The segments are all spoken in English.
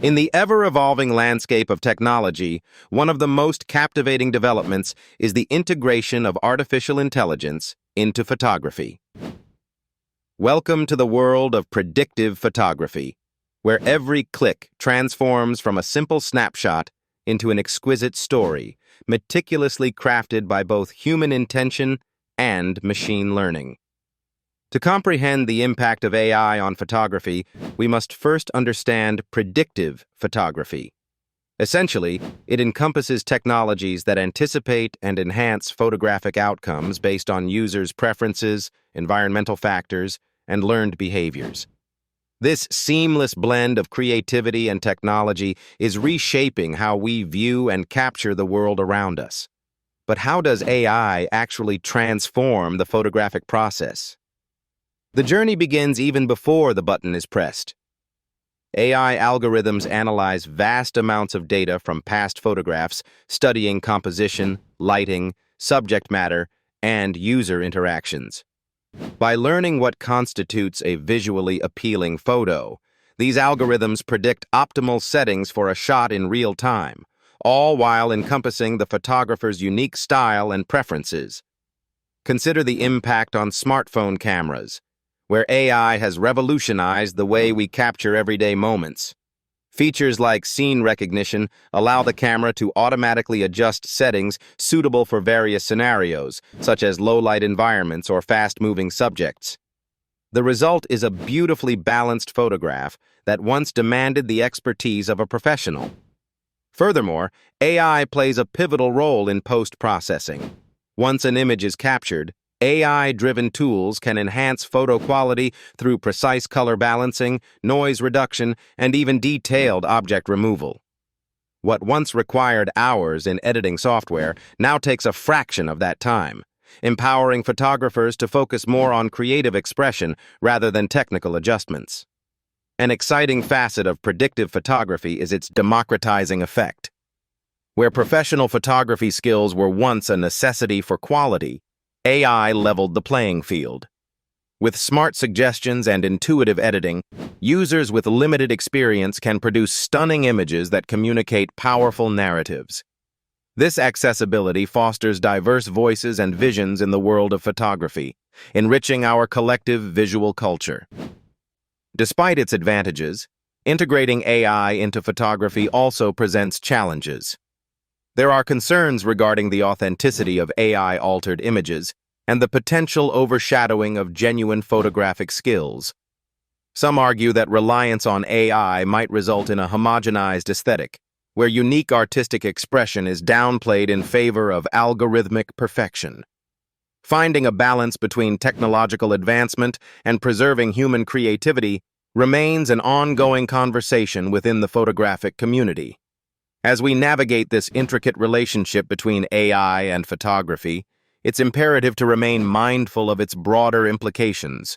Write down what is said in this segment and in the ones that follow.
In the ever-evolving landscape of technology, one of the most captivating developments is the integration of artificial intelligence into photography. Welcome to the world of predictive photography, where every click transforms from a simple snapshot into an exquisite story, meticulously crafted by both human intention and machine learning. To comprehend the impact of AI on photography, we must first understand predictive photography. Essentially, it encompasses technologies that anticipate and enhance photographic outcomes based on users' preferences, environmental factors, and learned behaviors. This seamless blend of creativity and technology is reshaping how we view and capture the world around us. But how does AI actually transform the photographic process? The journey begins even before the button is pressed. AI algorithms analyze vast amounts of data from past photographs, studying composition, lighting, subject matter, and user interactions. By learning what constitutes a visually appealing photo, these algorithms predict optimal settings for a shot in real time, all while encompassing the photographer's unique style and preferences. Consider the impact on smartphone cameras, where AI has revolutionized the way we capture everyday moments. Features like scene recognition allow the camera to automatically adjust settings suitable for various scenarios, such as low-light environments or fast-moving subjects. The result is a beautifully balanced photograph that once demanded the expertise of a professional. Furthermore, AI plays a pivotal role in post-processing. Once an image is captured, AI-driven tools can enhance photo quality through precise color balancing, noise reduction, and even detailed object removal. What once required hours in editing software now takes a fraction of that time, empowering photographers to focus more on creative expression rather than technical adjustments. An exciting facet of predictive photography is its democratizing effect. Where professional photography skills were once a necessity for quality, AI leveled the playing field. With smart suggestions and intuitive editing, users with limited experience can produce stunning images that communicate powerful narratives. This accessibility fosters diverse voices and visions in the world of photography, enriching our collective visual culture. Despite its advantages, integrating AI into photography also presents challenges. There are concerns regarding the authenticity of AI-altered images and the potential overshadowing of genuine photographic skills. Some argue that reliance on AI might result in a homogenized aesthetic, where unique artistic expression is downplayed in favor of algorithmic perfection. Finding a balance between technological advancement and preserving human creativity remains an ongoing conversation within the photographic community. As we navigate this intricate relationship between AI and photography, it's imperative to remain mindful of its broader implications.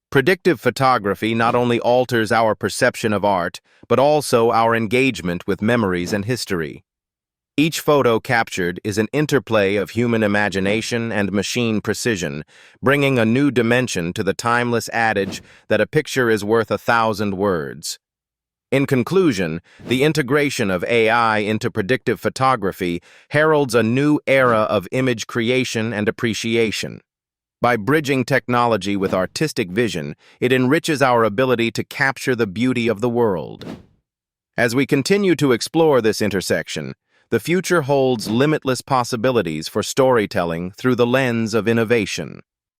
Predictive photography not only alters our perception of art, but also our engagement with memories and history. Each photo captured is an interplay of human imagination and machine precision, bringing a new dimension to the timeless adage that a picture is worth 1,000 words. In conclusion, the integration of AI into predictive photography heralds a new era of image creation and appreciation. By bridging technology with artistic vision, it enriches our ability to capture the beauty of the world. As we continue to explore this intersection, the future holds limitless possibilities for storytelling through the lens of innovation.